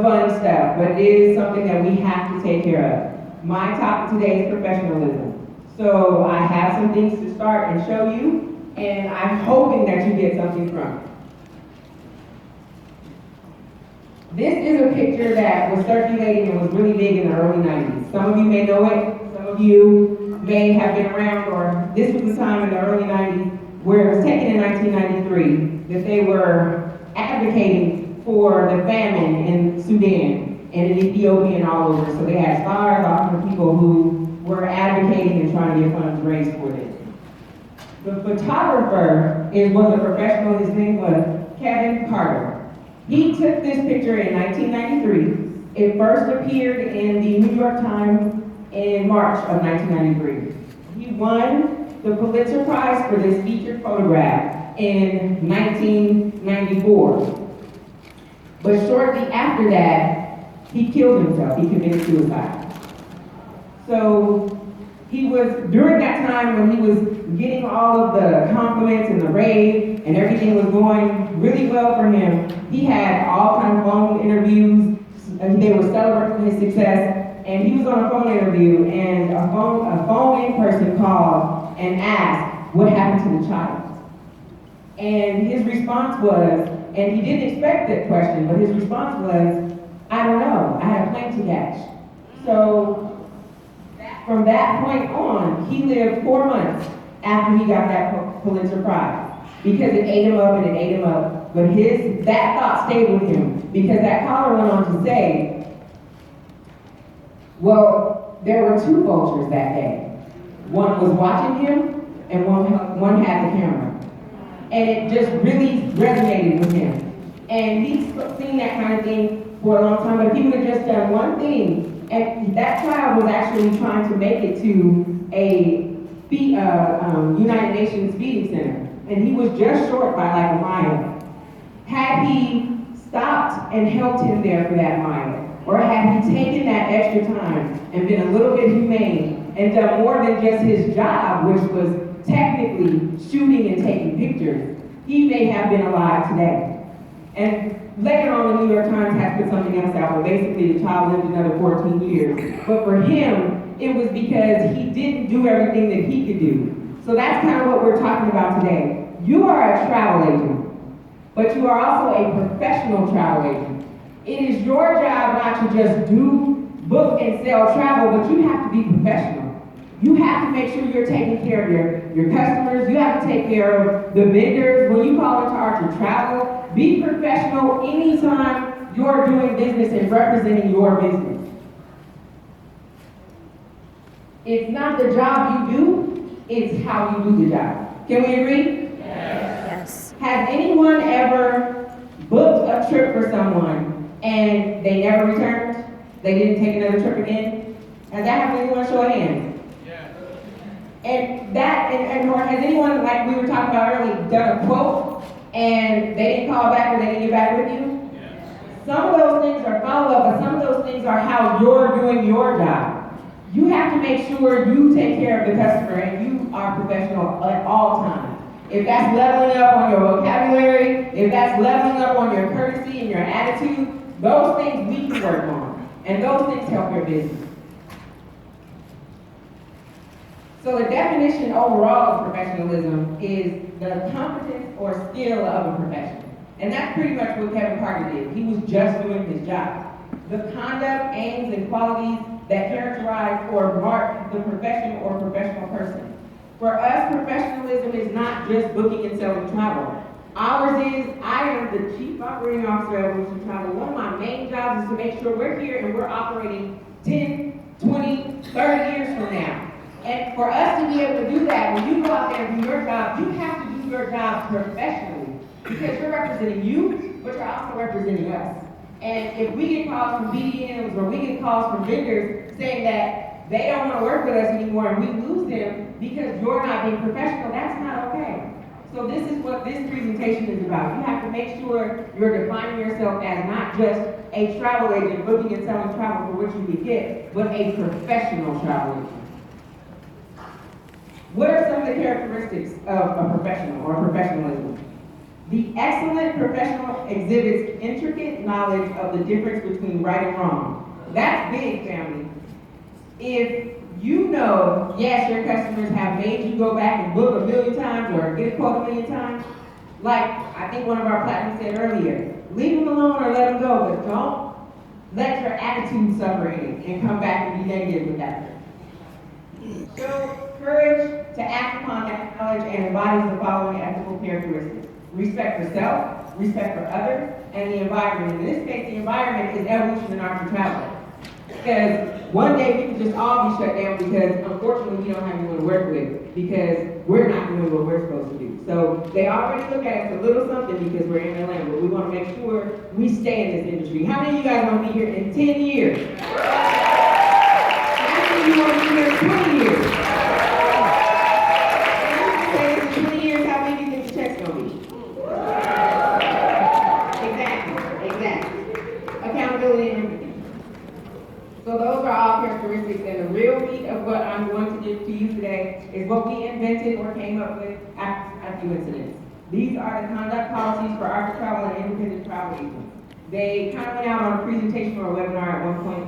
fun stuff, but it is something that we have to take care of. My topic today is professionalism. So I have some things to start and show you, and I'm hoping that you get something from it. This is a picture that was circulating and was really big in the early 90s. Some of you may know it, some of you may have been around, or this was the time in the early 90s where it was taken in 1993 that they were advocating for the famine in Sudan and in Ethiopia and all over. So they had scholars, all kinds of people who were advocating and trying to get funds raised for this. The photographer was a professional. His name was Kevin Carter. He took this picture in 1993. It first appeared in the New York Times in March of 1993. He won the Pulitzer Prize for this featured photograph in 1994. But shortly after that, he killed himself. He committed suicide. So during that time when he was getting all of the compliments and the rave and everything was going really well for him, he had all kinds of phone interviews, and they were celebrating his success, and he was on a phone interview, and a phone-in person called and asked what happened to the child. And his response was, and he didn't expect that question, but his response was, I don't know, I had a plane to catch. So from that point on, he lived 4 months after he got that Pulitzer Prize because it ate him up and it ate him up. But that thought stayed with him because that caller went on to say, well, there were two vultures that day. One was watching him and one had the camera. And it just really resonated with him. And he's seen that kind of thing for a long time, but if he would have just done one thing, and that child was actually trying to make it to a United Nations feeding center, and he was just short by like a mile. Had he stopped and helped him there for that mile, or had he taken that extra time and been a little bit humane and done more than just his job, which was technically shooting and taking pictures, he may have been alive today. And later on, the New York Times has put something else out, but basically the child lived another 14 years. But for him, it was because he didn't do everything that he could do. So that's kind of what we're talking about today. You are a travel agent, but you are also a professional travel agent. It is your job not to just book and sell travel, but you have to be professional. You have to make sure you're taking care of your customers. You have to take care of the vendors. When you call into Archer Travel, be professional anytime you're doing business and representing your business. It's not the job you do, it's how you do the job. Can we agree? Yes. Has anyone ever booked a trip for someone and they never returned? They didn't take another trip again? Has that happened to anyone? Show of hands. And or has anyone, like we were talking about earlier, done a quote and they didn't call back or they didn't get back with you? Yes. Some of those things are follow-up, but some of those things are how you're doing your job. You have to make sure you take care of the customer and you are professional at all times. If that's leveling up on your vocabulary, if that's leveling up on your courtesy and your attitude, those things we can work on. And those things help your business. So the definition overall of professionalism is the competence or skill of a professional. And that's pretty much what Kevin Carter did. He was just doing his job. The conduct, aims, and qualities that characterize or mark the professional or professional person. For us, professionalism is not just booking and selling travel. Ours is, I am the Chief Operating Officer at ARUMS Travel. One of my main jobs is to make sure we're here and we're operating 10, 20, 30 years from now. And for us to be able to do that, when you go out there and do your job, you have to do your job professionally because you're representing you, but you're also representing us. And if we get calls from BDMs or we get calls from vendors saying that they don't want to work with us anymore and we lose them because you're not being professional, that's not okay. So this is what this presentation is about. You have to make sure you're defining yourself as not just a travel agent booking and selling travel for which you can get, but a professional travel agent. What are some of the characteristics of a professional or professionalism? The excellent professional exhibits intricate knowledge of the difference between right and wrong. That's big, family. If you know, yes, your customers have made you go back and book a million times or get a quote a million times, like I think one of our platinum said earlier, leave them alone or let them go, but don't let your attitude suffer in it and come back and be negative with that. Show courage to act upon that knowledge and embodies the following ethical characteristics. Respect for self, respect for others, and the environment. In this case, the environment is evolution in art and travel. Because one day we can just all be shut down because unfortunately we don't have anyone to work with because we're not doing what we're supposed to do. So they already look at us a little something because we're in Atlanta, but we want to make sure we stay in this industry. How many of you guys want to be here in 10 years? How many of you want to be here in 20 years? And in 20 years, how big do you think the check's going to be? Exactly. Accountability and everything. So those are all characteristics, and the real meat of what I'm going to give to you today is what we invented or came up with after a few incidents. These are the conduct policies for art travel and independent travel agents. They kind of went out on a presentation or a webinar at one point.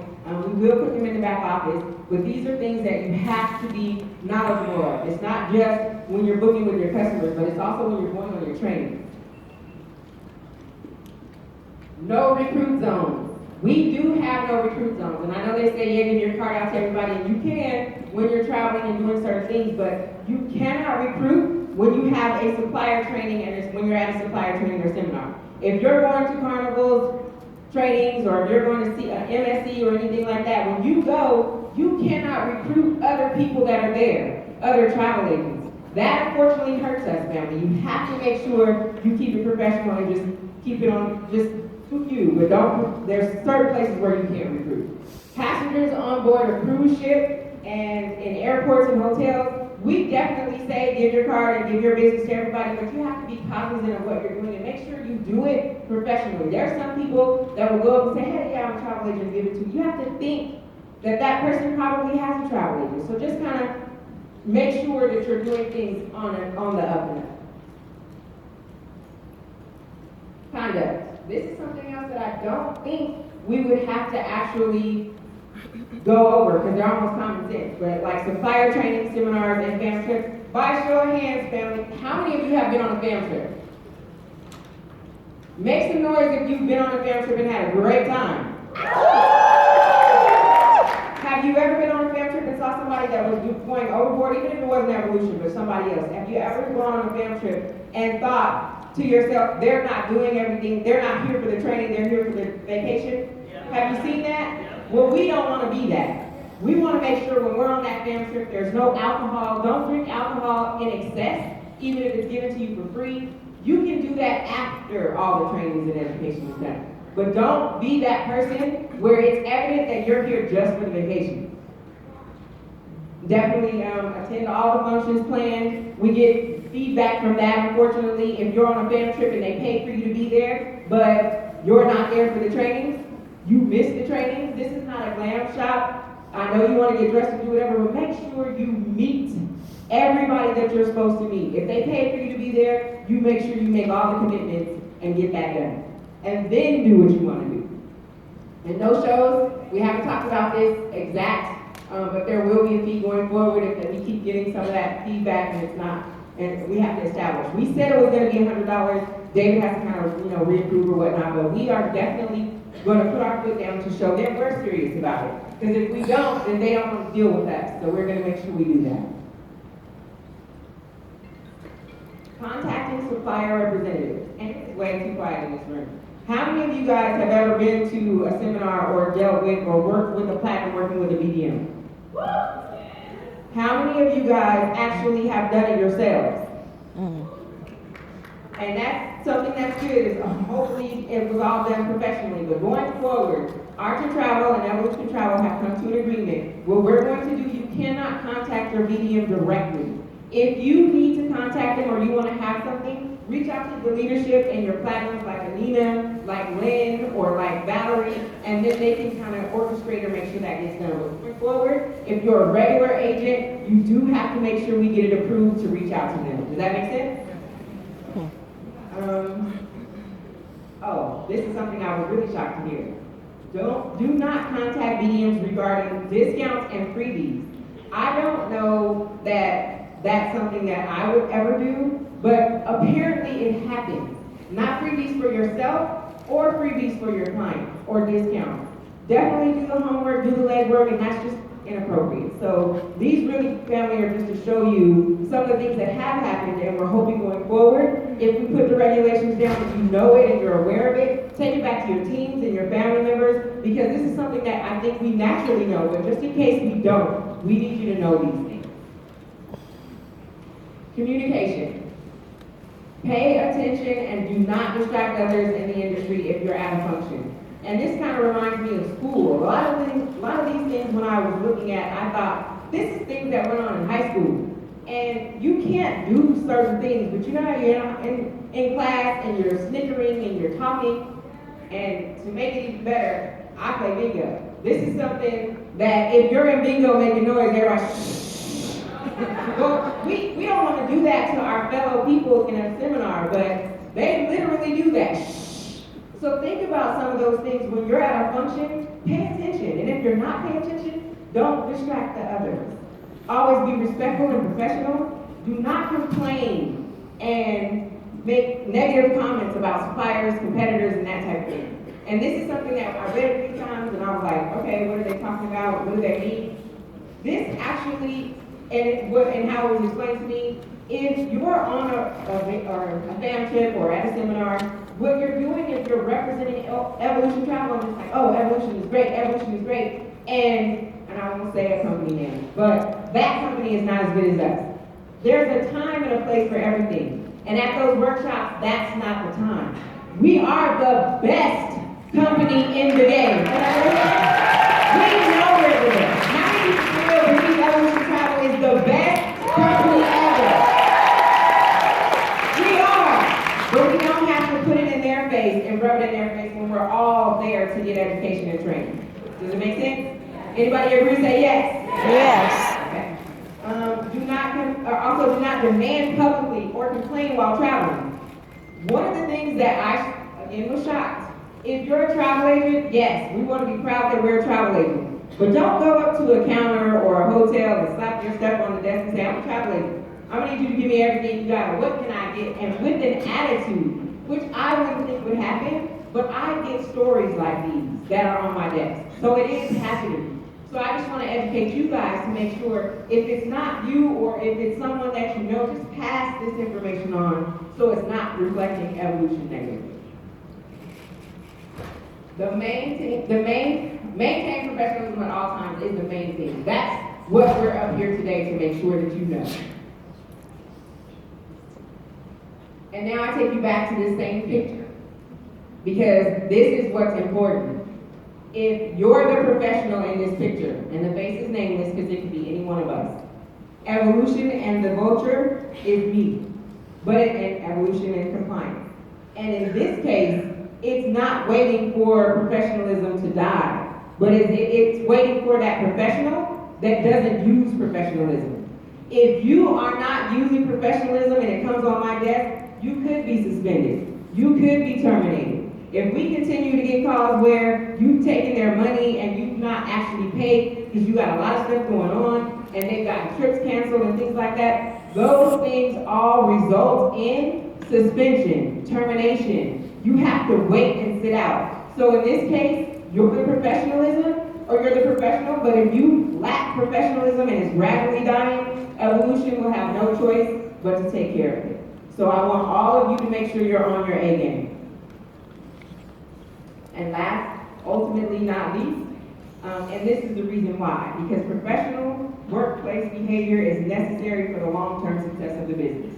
We will put them in the back office, but these are things that you have to be knowledgeable of. It's not just when you're booking with your customers, but it's also when you're going on your training. No recruit zones. We do have no recruit zones, and I know they say, yeah, give your card out to everybody, and you can when you're traveling and doing certain things, but you cannot recruit when you have a supplier training and it's when you're at a supplier training or seminar. If you're going to carnivals, trainings, or if you're going to see an MSC or anything like that, when you go, you cannot recruit other people that are there, other travel agents. That unfortunately hurts us, family. You have to make sure you keep it professional and just keep it on, just you, but don't, there's certain places where you can't recruit. Passengers on board a cruise ship and in airports and hotels, we definitely say give your card and give your business to everybody, but you have to be cognizant of what you're doing and make sure you do it professionally. There are some people that will go up and say, hey, yeah, I'm a travel agent, give it to you. You have to think that that person probably has a travel agent. So just kind of make sure that you're doing things on the up and up. Conduct. This is something else that I don't think we would have to actually go over because they're almost common sense. But like supplier training, seminars, and family trips. By show of hands, family, how many of you have been on a family trip? Make some noise if you've been on a family trip and had a great time. Have you ever been on a family trip and saw somebody that was going overboard, even if it wasn't evolution, but somebody else? Have you ever gone on a family trip and thought to yourself, they're not doing everything, they're not here for the training, they're here for the vacation? Yeah. Have you seen that? Yeah. Well, we don't want to be that. We want to make sure when we're on that family trip, there's no alcohol. Don't drink alcohol in excess, even if it's given to you for free. You can do that after all the trainings and education is done. But don't be that person where it's evident that you're here just for the vacation. Definitely attend all the functions planned. We get feedback from that, unfortunately. If you're on a family trip and they pay for you to be there, but you're not there for the trainings, you missed the trainings. This is not a glam shop. I know you want to get dressed and do whatever, but make sure you meet everybody that you're supposed to meet. If they pay for you to be there, you make sure you make all the commitments and get that done. And then do what you want to do. And no shows, we haven't talked about this exact, but there will be a fee going forward if we keep getting some of that feedback and it's not, and we have to establish. We said it was going to be $100. David has to kind of, reapprove or whatnot, but we are definitely going to put our foot down to show that we're serious about it. Because if we don't, then they don't want to deal with us. So we're going to make sure we do that. Contacting supplier representatives. And it's way too quiet in this room. How many of you guys have ever been to a seminar or dealt with or worked with a platinum working with a BDM? How many of you guys actually have done it yourselves? And that's something that's good. Is hopefully it was all done professionally. But going forward, ARUMS Travel and Evolution Travel have come to an agreement. What we're going to do, you cannot contact your BDM directly. If you need to contact them or you want to have something, reach out to the leadership and your platinums like Anina, like Lynn, or like Valerie, and then they can kind of orchestrate or make sure that gets done. But going forward, if you're a regular agent, you do have to make sure we get it approved to reach out to them. Does that make sense? Um, oh, this is something I was really shocked to hear. Do not contact BDMs regarding discounts and freebies. I don't know that that's something that I would ever do, but apparently it happens. Not freebies for yourself or freebies for your clients or discounts. Definitely do the homework, do the legwork, and that's just inappropriate. So these really, family, are just to show you some of the things that have happened, and we're hoping going forward, if we put the regulations down, if you know it and you're aware of it, take it back to your teams and your family members, because this is something that I think we naturally know, but just in case we don't, we need you to know these things. Communication. Pay attention and do not distract others in the industry if you're at a function. And this kind of reminds me of school. A lot of these things when I was looking at, I thought, this is things that went on in high school. And you can't do certain things, but you know how you're in class and you're snickering and you're talking, and to make it even better, I play bingo. This is something that if you're in bingo making noise, everybody shh. Well, we don't want to do that to our fellow people in a seminar, but they literally do that. Shh. So think about some of those things when you're at a function, pay attention. And if you're not paying attention, don't distract the others. Always be respectful and professional. Do not complain and make negative comments about suppliers, competitors, and that type of thing. And this is something that I read a few times and I was like, okay, what are they talking about? What do they mean? This actually, and how it was explained to me, if you're on a fam trip or at a seminar, what you're doing is you're representing Evolution Travel, and it's like, oh, Evolution is great, and I won't say a company name, but that company is not as good as us. There's a time and a place for everything, and at those workshops, that's not the time. We are the best company in the game. We know we're the best. How many people believe Evolution Travel is the best company ever? We are, but we don't have to put it in their face and rub it in their face when we're all there to get education and training. Does it make sense? Anybody agree? Say yes. Yes. Okay. Also do not demand publicly or complain while traveling. One of the things that I, again, was shocked. If you're a travel agent, yes, we want to be proud that we're a travel agent. But don't go up to a counter or a hotel and slap your stuff on the desk and say, I'm a travel agent. I'm going to need you to give me everything you got. What can I get? And with an attitude, which I wouldn't think would happen, but I get stories like these that are on my desk. So it is happening. So I just want to educate you guys to make sure if it's not you or if it's someone that you know, just pass this information on so it's not reflecting Evolution negatively. Maintain professionalism at all times is the main thing. That's what we're up here today to make sure that you know. And now I take you back to this same picture, because this is what's important. If you're the professional in this picture, and the face is nameless because it could be any one of us, Evolution and the vulture is me, but in Evolution and compliance. And in this case, it's not waiting for professionalism to die, but it's waiting for that professional that doesn't use professionalism. If you are not using professionalism and it comes on my desk, you could be suspended. You could be terminated. If we continue to get calls where you've taken their money and you've not actually paid because you got a lot of stuff going on and they've got trips canceled and things like that, those things all result in suspension, termination. You have to wait and sit out. So in this case, you're the professionalism or you're the professional, but if you lack professionalism and it's gradually dying, Evolution will have no choice but to take care of it. So I want all of you to make sure you're on your A game. And last, ultimately not least, and this is the reason why, because professional workplace behavior is necessary for the long-term success of the business.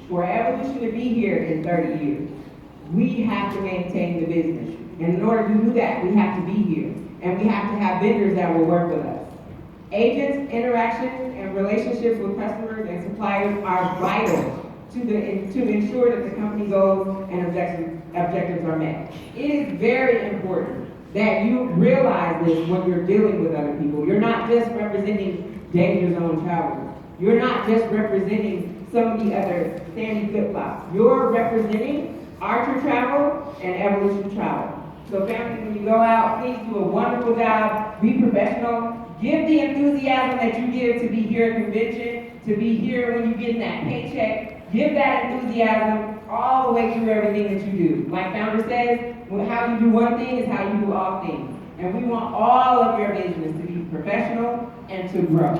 For Evolution to be here in 30 years, we have to maintain the business. And in order to do that, we have to be here. And we have to have vendors that will work with us. Agents, interactions, and relationships with customers and suppliers are vital to ensure that the company goals and objectives are met. It is very important that you realize this when you're dealing with other people. You're not just representing danger zone travelers. You're not just representing some of the other sandy flip-flops. You're representing Archer Travel and Evolution Travel. So family, when you go out, please do a wonderful job, be professional, give the enthusiasm that you give to be here at convention, to be here when you get that paycheck, give that enthusiasm all the way through everything that you do. Like founder says, how you do one thing is how you do all things. And we want all of your business to be professional and to grow.